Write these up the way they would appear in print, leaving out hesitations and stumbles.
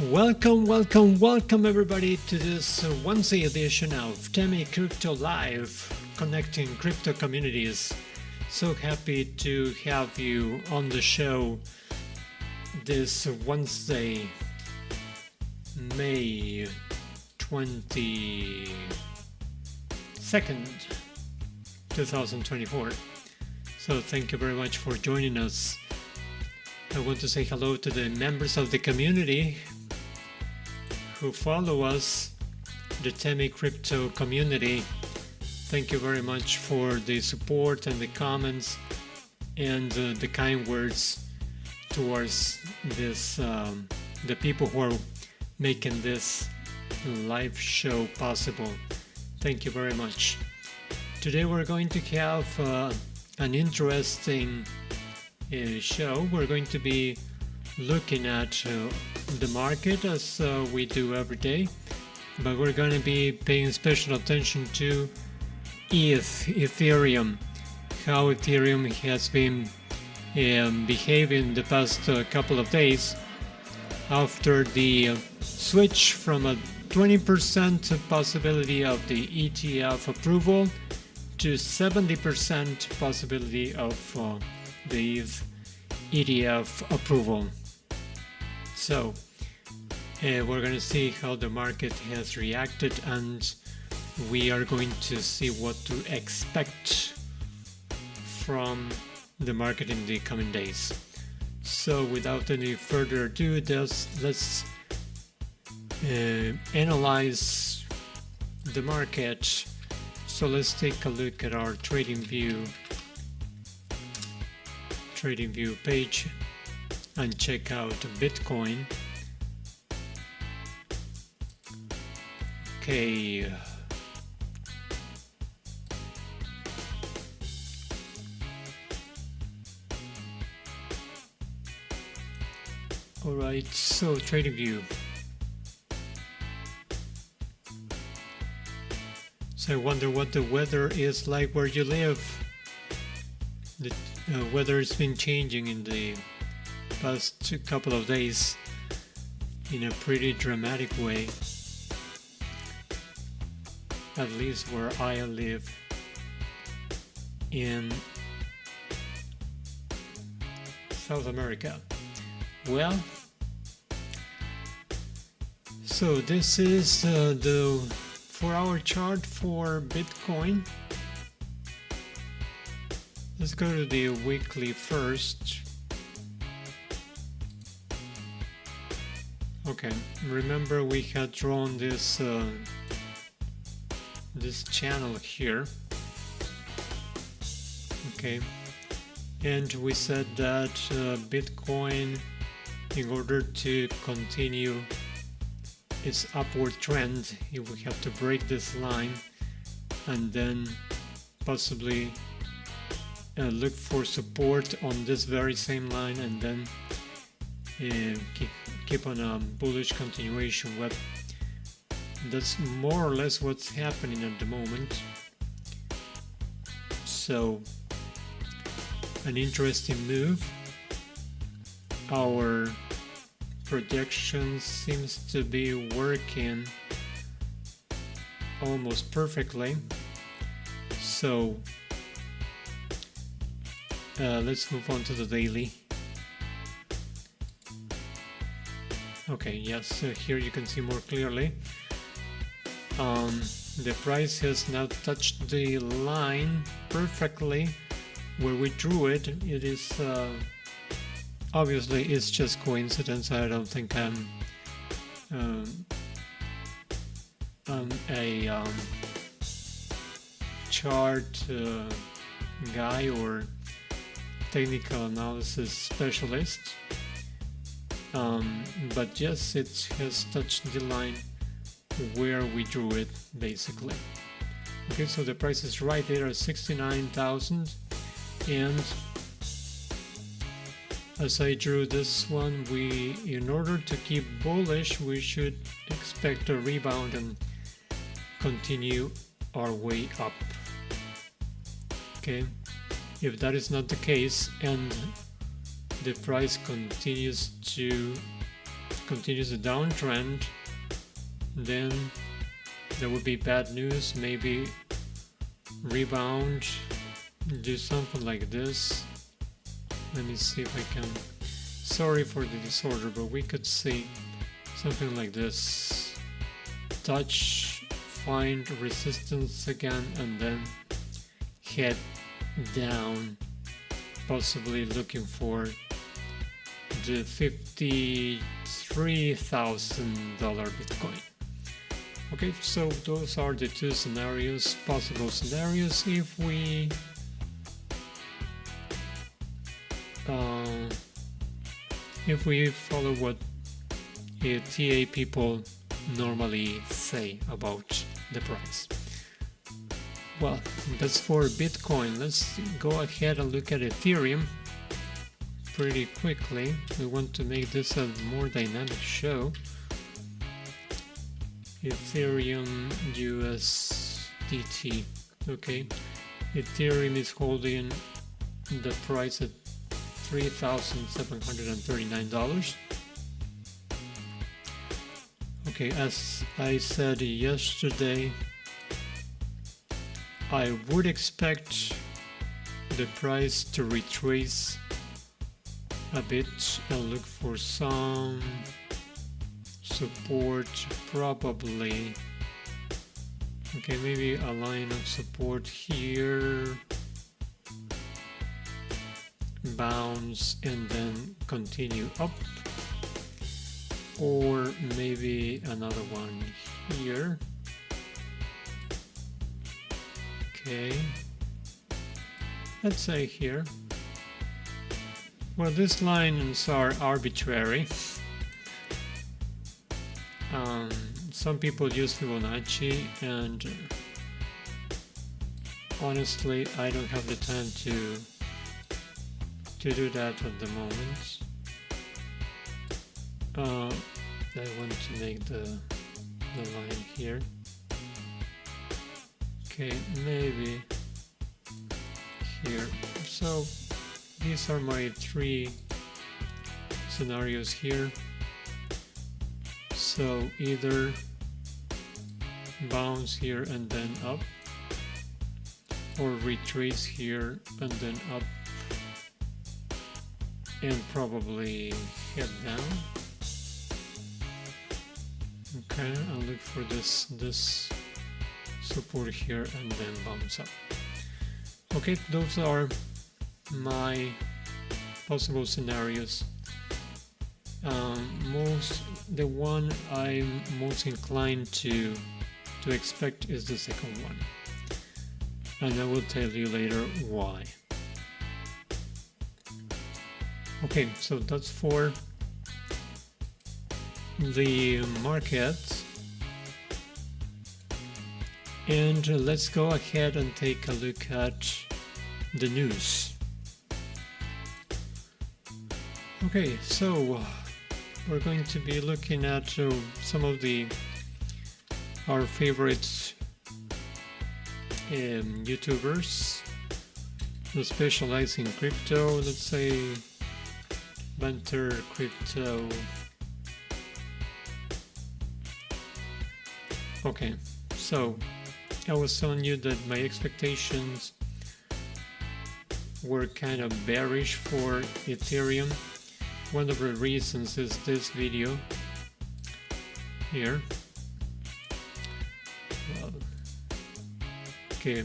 Welcome everybody to this Wednesday edition of Temmy Crypto Live, connecting crypto communities. So happy to have you on the show this Wednesday, May 22nd, 2024. So thank you very much for joining us. I want to say hello to the members of the community who follow us, the Temmy crypto community. Thank you very much for the support and the comments and the kind words towards this, the people who are making this live show possible. Thank you very much. Today we're going to have an interesting show. We're going to be looking at the market as we do every day, but we're going to be paying special attention to Ethereum, how Ethereum has been behaving the past couple of days after the switch from a 20% possibility of the ETH approval to 70% possibility of the ETH approval. So we're going to see how the market has reacted, and we are going to see what to expect from the market in the coming days. So without any further ado, let's analyze the market. So let's take a look at our TradingView page and check out Bitcoin. Okay. All right, so TradingView. So I wonder what the weather is like where you live. The weather has been changing in the past couple of days in a pretty dramatic way, at least where I live in South America. Well, so this is the 4-hour chart for Bitcoin. Let's go to the weekly first. Okay, remember we had drawn this this channel here. Okay, and we said that Bitcoin, in order to continue its upward trend, it would have to break this line and then possibly look for support on this very same line, and then keep on a bullish continuation. Well, that's more or less what's happening at the moment. So an interesting move. Our projection seems to be working almost perfectly. So let's move on to the daily. Okay, yes, here you can see more clearly. The price has now touched the line perfectly where we drew it. It is obviously it's just coincidence. I don't think I'm a chart guy or technical analysis specialist, but yes, it has touched the line where we drew it basically. Okay, so the price is right there at 69,000, and as I drew this one, in order to keep bullish, we should expect a rebound and continue our way up. Okay, if that is not the case and the price continues to continues the downtrend, then there would be bad news, maybe rebound, do something like this. Let me see if I can, sorry for the disorder, but we could see something like this. Touch, find resistance again, and then head down, possibly looking for the $53,000 Bitcoin. Okay, so those are the two scenarios, possible scenarios. If we follow what TA people normally say about the price. Well, that's for Bitcoin. Let's go ahead and look at Ethereum pretty quickly. We want to make this a more dynamic show. Ethereum USDT. Okay, Ethereum is holding the price at $3,739. Okay, as I said yesterday, I would expect the price to retrace a bit and look for some support, probably. Okay, maybe a line of support here, bounce and then continue up, or maybe another one here. Okay, let's say here. Well, these lines are arbitrary. Some people use Fibonacci, and honestly, I don't have the time to do that at the moment. I want to make the line here. Okay, maybe here. So these are my three scenarios here. So either bounce here and then up, or retrace here and then up, and probably head down. Okay, I'll look for this support here and then bounce up. Okay, those are my possible scenarios. The one I'm most inclined to expect is the second one, and I will tell you later why. Okay, so that's for the market, and let's go ahead and take a look at the news. Okay, so we're going to be looking at some of our favorite YouTubers who specialize in crypto. Let's say Banter Crypto. Okay, so I was telling you that my expectations were kind of bearish for Ethereum. One of the reasons is this video here. Well, okay,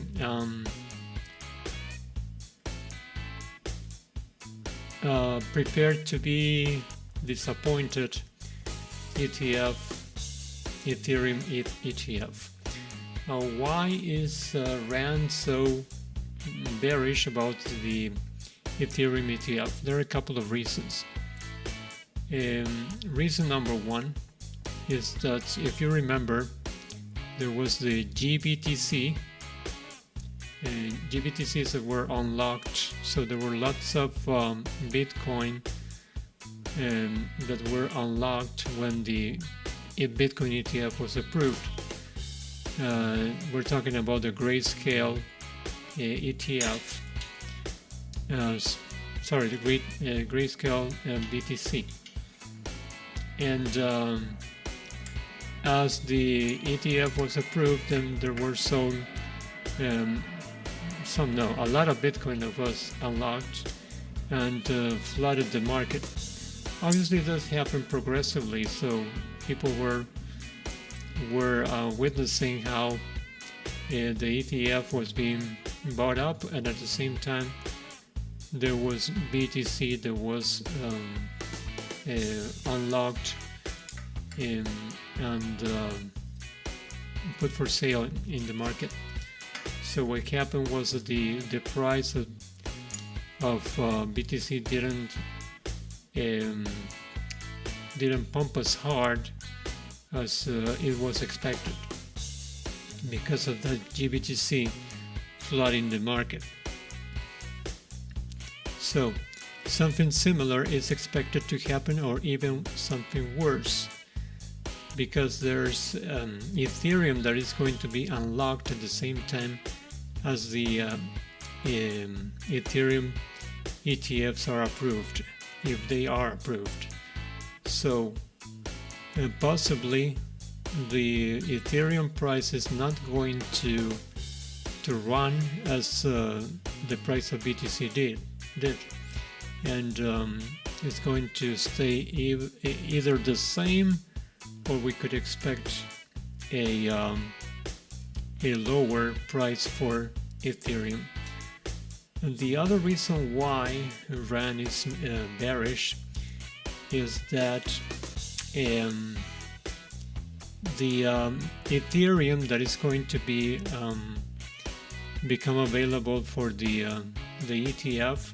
prepared to be disappointed ETF, Ethereum ETF. Why is Rand so bearish about the Ethereum ETF? There are a couple of reasons. Reason number one is that, if you remember, there was the GBTC. GBTCs that were unlocked, so there were lots of Bitcoin that were unlocked when the Bitcoin ETF was approved. We're talking about the Grayscale ETF. Sorry, the Grayscale BTC. And as the ETF was approved, then there were a lot of Bitcoin that was unlocked and flooded the market. Obviously, this happened progressively, so people were witnessing how the ETF was being bought up, and at the same time, there was BTC that was unlocked and put for sale in the market. So what happened was that the price of BTC didn't pump as hard as it was expected because of the GBTC flooding the market. So something similar is expected to happen, or even something worse, because there's Ethereum that is going to be unlocked at the same time as the Ethereum ETFs are approved, if they are approved. So possibly the Ethereum price is not going to run as the price of BTC did, and it's going to stay either the same, or we could expect a lower price for Ethereum. And the other reason why RAN is bearish is that the Ethereum that is going to be become available for the ETF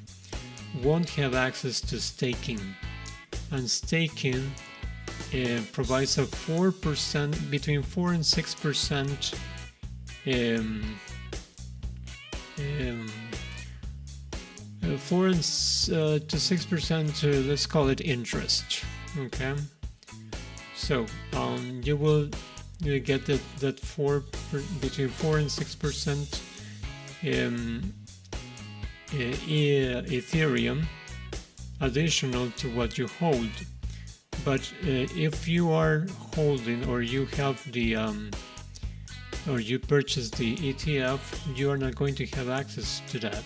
won't have access to staking, and staking provides a 4%, between 4 and 6% 4 to 6%, let's call it interest. Okay, so you will get that between 4 and 6% Ethereum additional to what you hold. But if you are holding, or you have the or you purchase the ETF, you are not going to have access to that.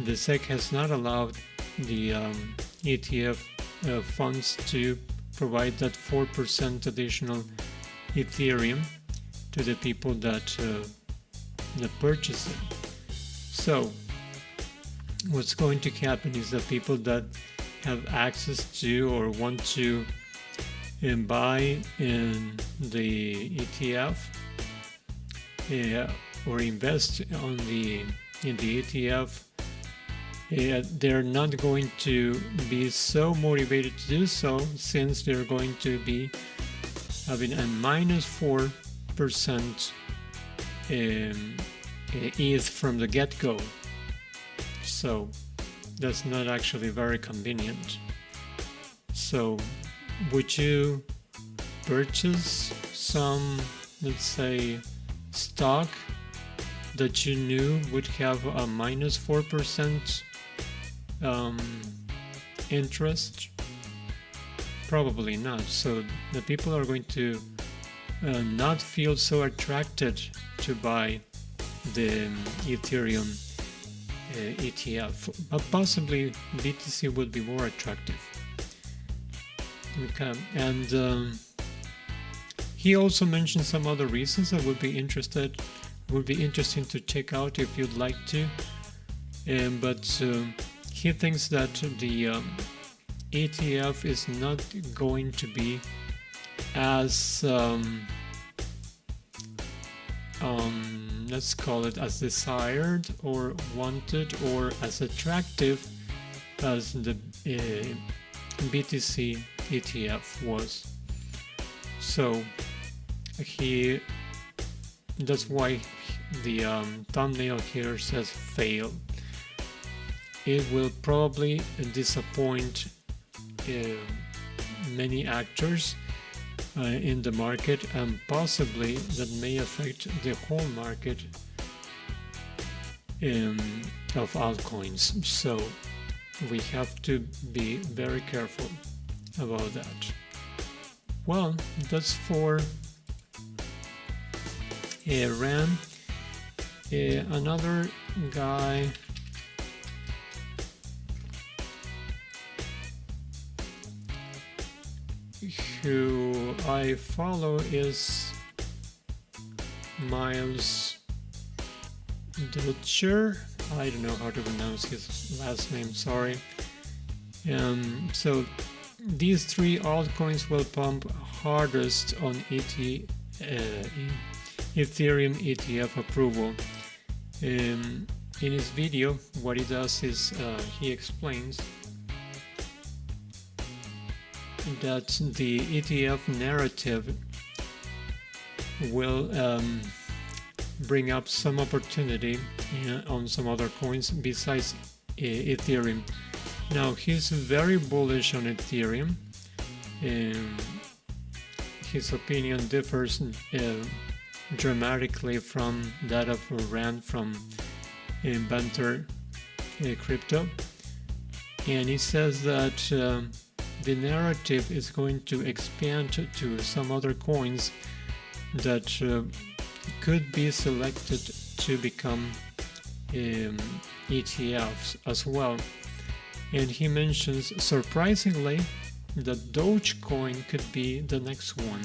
The SEC has not allowed the ETF funds to provide that 4% additional Ethereum to the people that purchase it. So what's going to happen is that people that have access to or want to buy in the ETF or invest in the ETF, they're not going to be so motivated to do so, since they're going to be having a minus 4% ETH from the get-go. So that's not actually very convenient. So would you purchase some, let's say, stock that you knew would have a minus 4% interest? Probably not. So the people are going to not feel so attracted to buy the Ethereum ETF, but possibly BTC would be more attractive. Okay, and he also mentioned some other reasons that would be interesting to check out if you'd like to. But he thinks that the ETF is not going to be as let's call it as desired or wanted or as attractive as the BTC ETF was. So that's why the thumbnail here says fail. It will probably disappoint many actors in the market, and possibly that may affect the whole market of altcoins. So we have to be very careful about that. well, that's for RAM. Another guy who I follow is Miles Dutcher. I don't know how to pronounce his last name, sorry. So these three altcoins will pump hardest on Ethereum ETF approval. In his video, what he does is he explains that the ETF narrative will bring up some opportunity on some other coins besides Ethereum. Now, he's very bullish on Ethereum. His opinion differs dramatically from that of Rand from Banter Crypto. And he says that the narrative is going to expand to some other coins that could be selected to become ETFs as well. And he mentions, surprisingly, that Dogecoin could be the next one.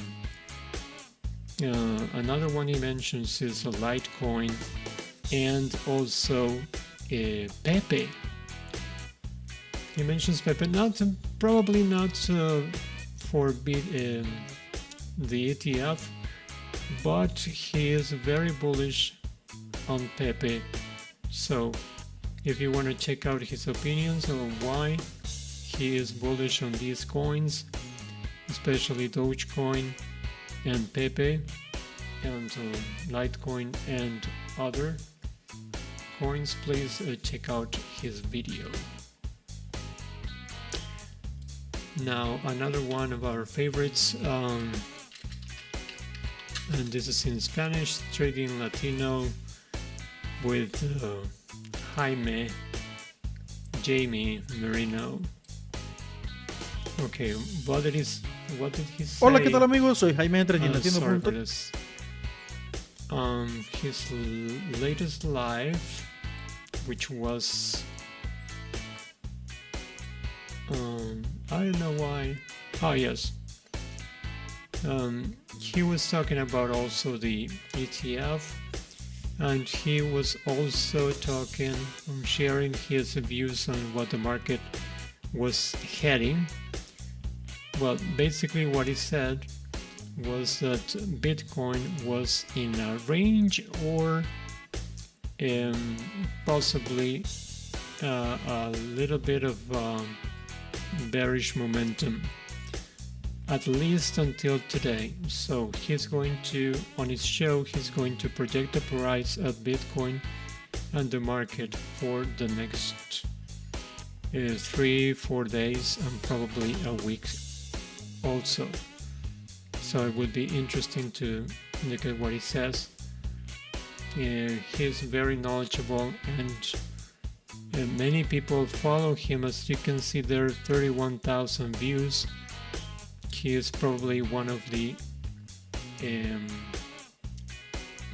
Another one he mentions is a Litecoin and also Pepe. He mentions Pepe, probably not for the ETF, but he is very bullish on Pepe. So if you want to check out his opinions on why he is bullish on these coins, especially Dogecoin and Pepe and Litecoin and other coins, please check out his video. Now, another one of our favorites, and this is in Spanish, Trading Latino with Jamie Merino. Okay, what did he say? Hola, ¿qué tal amigos? Soy Jaime de Trading Latino. His latest live, which was I don't know why. Oh yes. He was talking about also the ETF, and he was also sharing his views on what the market was heading. Well, basically what he said was that Bitcoin was in a range or possibly a little bit of bearish momentum, at least until today. So he's going to, on his show, he's going to project the price of Bitcoin and the market for the next 3-4 days and probably a week also. So it would be interesting to look at what he says. He's very knowledgeable, and many people follow him. As you can see there, 31,000 views. He is probably one of the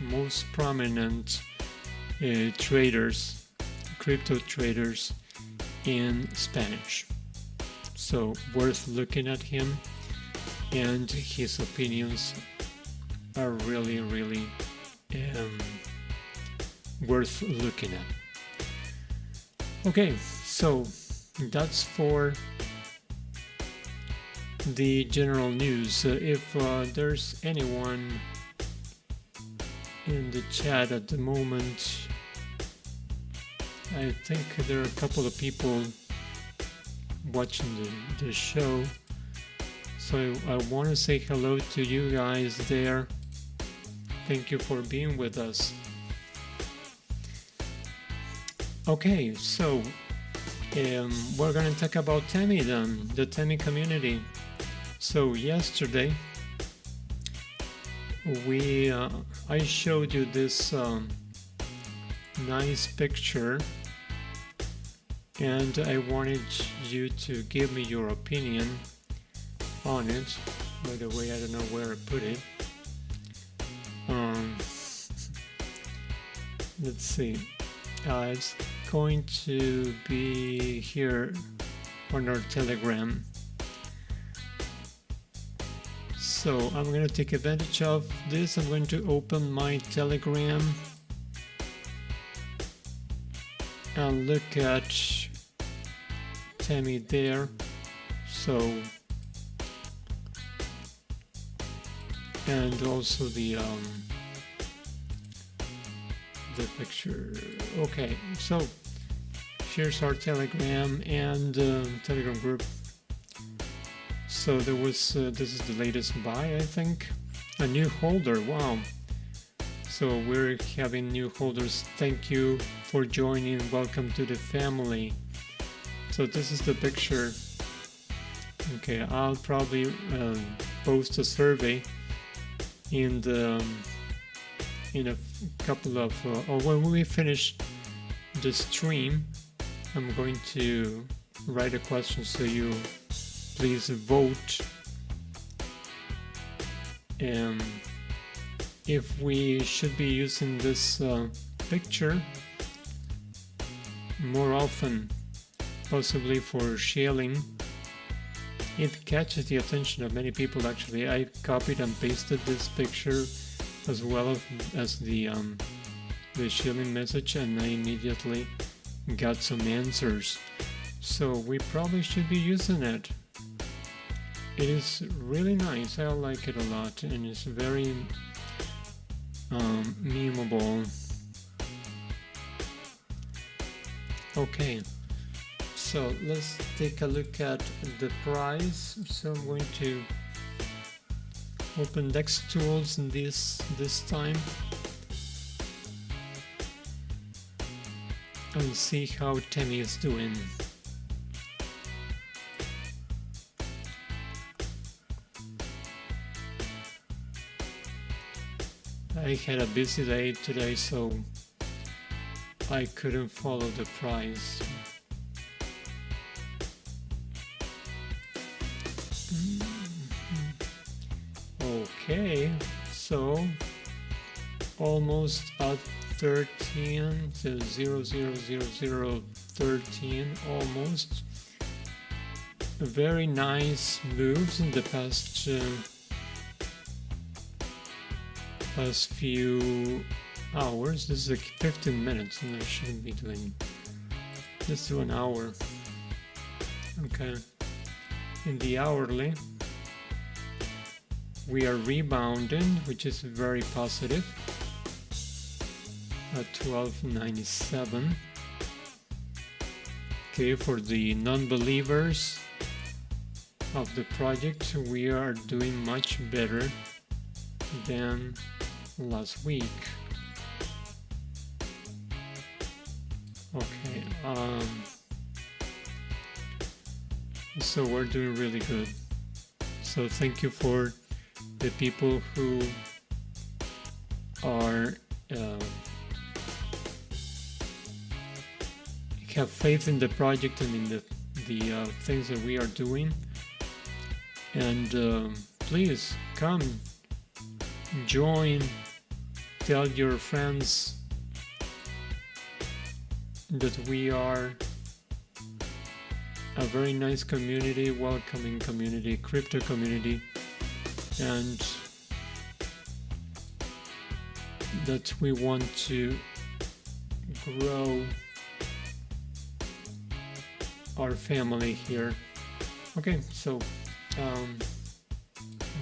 most prominent crypto traders in Spanish. So worth looking at him, and his opinions are really worth looking at. Okay, so that's for the general news. If there's anyone in the chat at the moment, I think there are a couple of people watching the show, so I want to say hello to you guys there. Thank you for being with us. Okay, so we're gonna talk about Temmy then, the Temmy community. So yesterday I showed you this nice picture, and I wanted you to give me your opinion on it. By the way, I don't know where I put it. Let's see. It's going to be here on our Telegram. So I'm going to take advantage of this. I'm going to open my Telegram and look at Temmy there. So, and also the picture. Okay, so here's our Telegram and Telegram group. So there was this is the latest buy, I think. A new holder. Wow. So we're having new holders. Thank you for joining. Welcome to the family. So this is the picture. Okay, I'll probably post a survey in the in a couple of or when we finish the stream. I'm going to write a question, so you please vote if we should be using this picture more often, possibly for sharing. It catches the attention of many people. Actually, I copied and pasted this picture as well as the shilling message, and I immediately got some answers. So we probably should be using it. It is really nice. I like it a lot, and it's very memeable. Okay, so let's take a look at the price. So I'm going to open DEX tools in this time and see how Temmy is doing. I had a busy day today, so I couldn't follow the price. Okay, so almost at 13, so 0.00013, almost. Very nice moves in the past few hours. This is like 15 minutes, and I shouldn't be doing. Let's do an hour. Okay. In the hourly, we are rebounding, which is very positive, at 12.97. Okay, for the non-believers of the project, we are doing much better than last week. Okay, so we're doing really good. So thank you for the people who are have faith in the project and in the things that we are doing. And please come, join, tell your friends that we are a very nice community, welcoming community, crypto community, and that we want to grow our family here. Okay, so I'm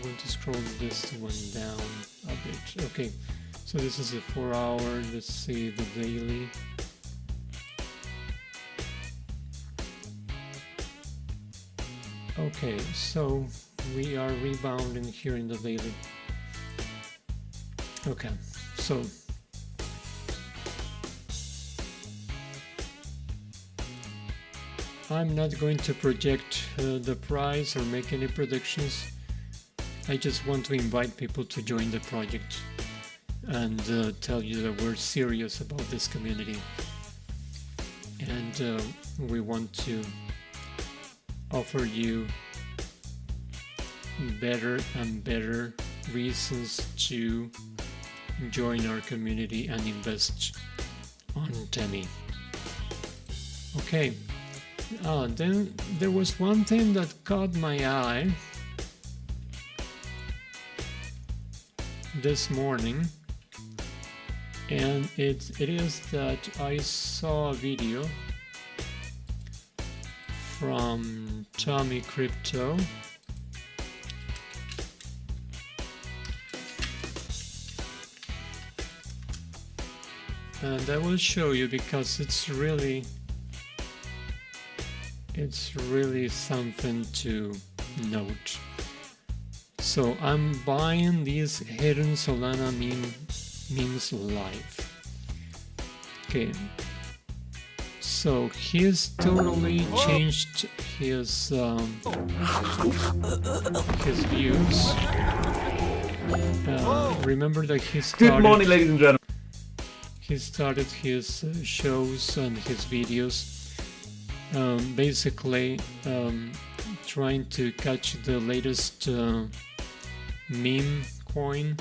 going to scroll this one down a bit. Okay, so this is a 4 hour. Let's see the daily. Okay, so we are rebounding here in the daily. Okay, so I'm not going to project the price or make any predictions. I just want to invite people to join the project and tell you that we're serious about this community, and we want to offer you better and better reasons to join our community and invest on Temmy. Okay, then there was one thing that caught my eye this morning, and it is that I saw a video from Tommy Crypto, and I will show you because it's really something to note. So I'm buying these hidden Solana memes live. Okay, so he's totally changed his views. Remember that he started. Good morning, ladies and gentlemen. He started his shows and his videos basically trying to catch the latest meme coin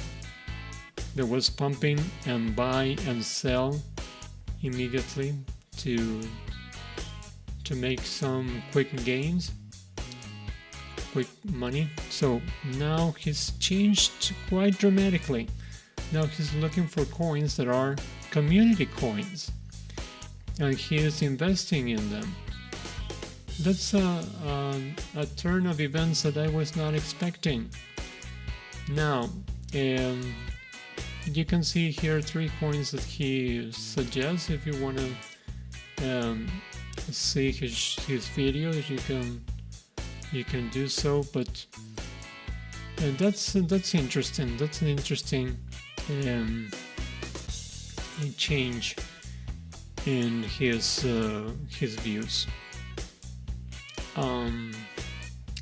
that was pumping and buy and sell immediately to make some quick gains, quick money. So now he's changed quite dramatically. Now he's looking for coins that are community coins, and he is investing in them. That's a turn of events that I was not expecting. Now, you can see here 3 coins that he suggests. If you want to see his videos, you can do so. But that's interesting. That's an interesting change in his views.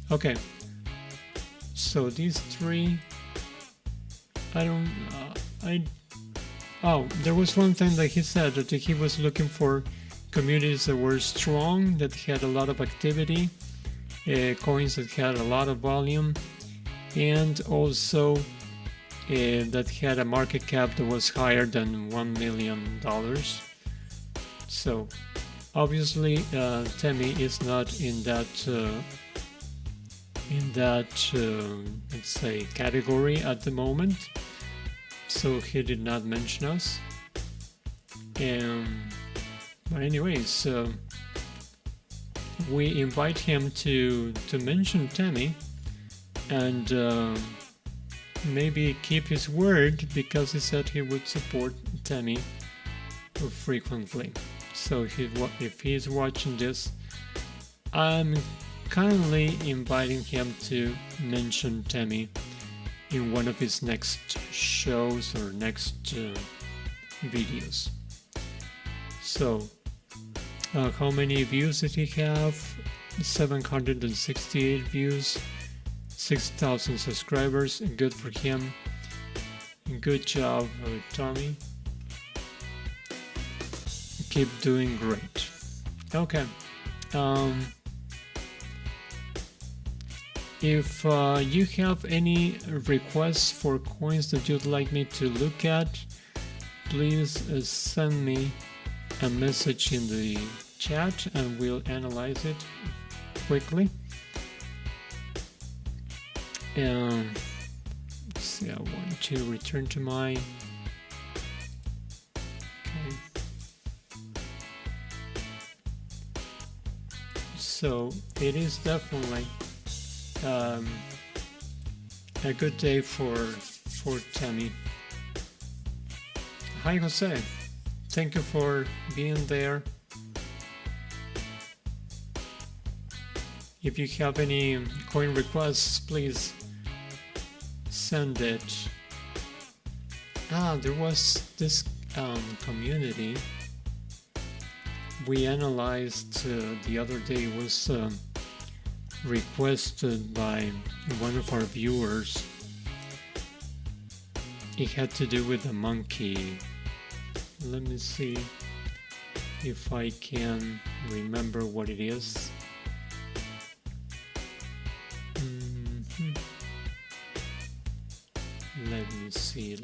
Okay, so these 3, there was one thing that he said, that he was looking for communities that were strong, that had a lot of activity, coins that had a lot of volume, and also that had a market cap that was higher than $1 million. So obviously Temmy is not in that let's say category at the moment, so he did not mention us. But anyways, we invite him to mention Temmy and maybe keep his word, because he said he would support Temmy frequently. So if he's watching this, I'm kindly inviting him to mention Temmy in one of his next shows or next videos. So how many views did he have? 768 views, 6,000 subscribers. Good for him. Good job, Tommy. Keep doing great. Okay. If you have any requests for coins that you'd like me to look at, please send me a message in the chat and we'll analyze it quickly. Let's see, I want to return to my... Okay. So it is definitely a good day for Temmy. Hi Jose, thank you for being there. If you have any coin requests, please send it. There was this community we analyzed the other day. Was requested by one of our viewers. It had to do with a monkey. Let me see if I can remember what it is. Let me see.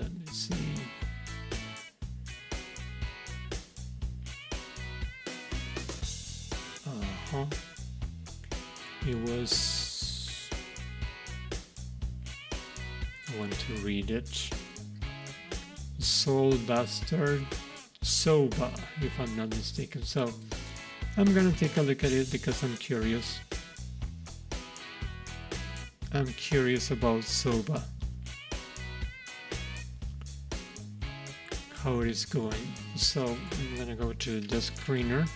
It was, I want to read it. Soul Bastard Soba, if I'm not mistaken. So I'm gonna take a look at it because I'm curious. I'm curious about Soba, how it is going. So I'm gonna go to the screener,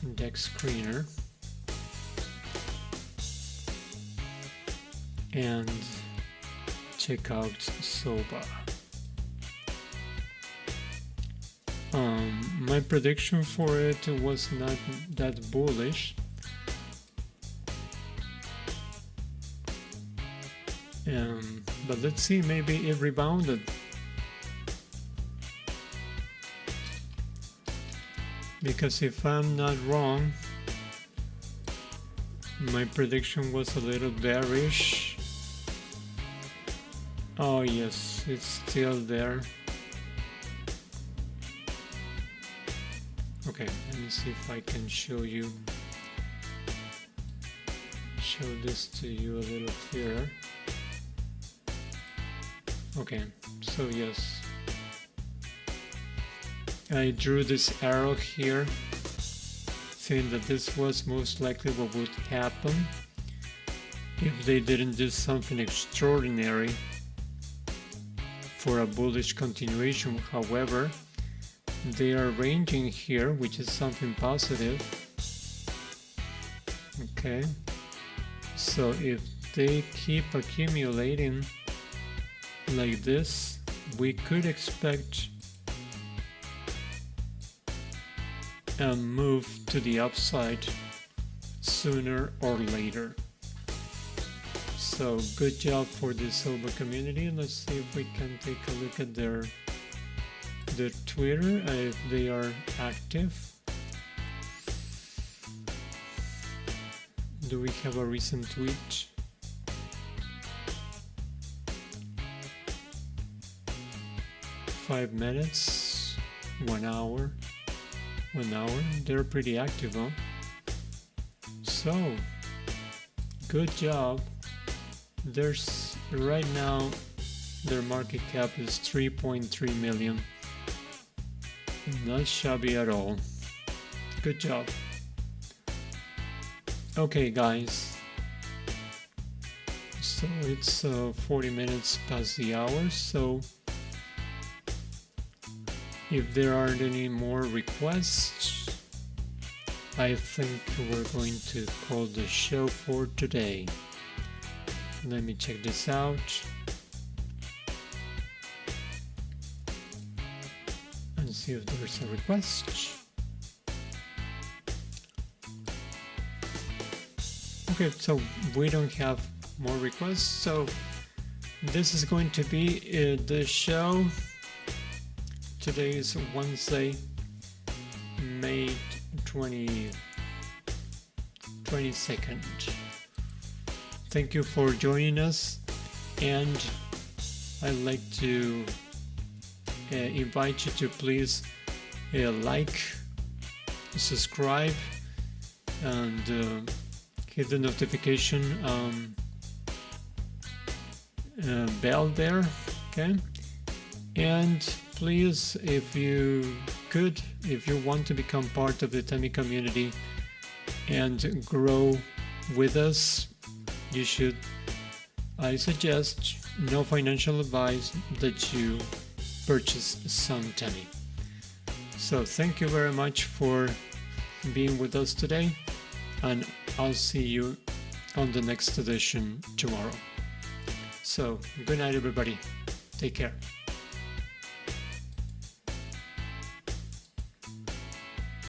index screener, and check out Soba. My prediction for it was not that bullish. But let's see, maybe it rebounded. Because if I'm not wrong, my prediction was a little bearish. Oh yes, it's still there. Okay, let me see if I can show this to you a little clearer. Okay, so yes, I drew this arrow here, saying that this was most likely what would happen if they didn't do something extraordinary for a bullish continuation. However, they are ranging here, which is something positive. Okay, so if they keep accumulating like this, we could expect a move to the upside sooner or later. So good job for the Soba community. Let's see if we can take a look at their Twitter, if they are active. Do we have a recent tweet? Five minutes, 1 hour. They're pretty active, huh? So good job. There's right now their market cap is 3.3 million. Not shabby at all. Good job. Okay guys, so it's 40 minutes past the hour, so if there aren't any more requests, I think we're going to call the show for today. Let me check this out. And see if there's a request. Okay, so we don't have more requests, so this is going to be the show. Today is Wednesday, May 22nd. Thank you for joining us, and I'd like to invite you to please like, subscribe, and hit the notification bell there, okay? And please, if you want to become part of the Temmy community and grow with us, you should, I suggest, no financial advice, that you purchase some Temmy. So thank you very much for being with us today, and I'll see you on the next edition tomorrow. So good night everybody, take care.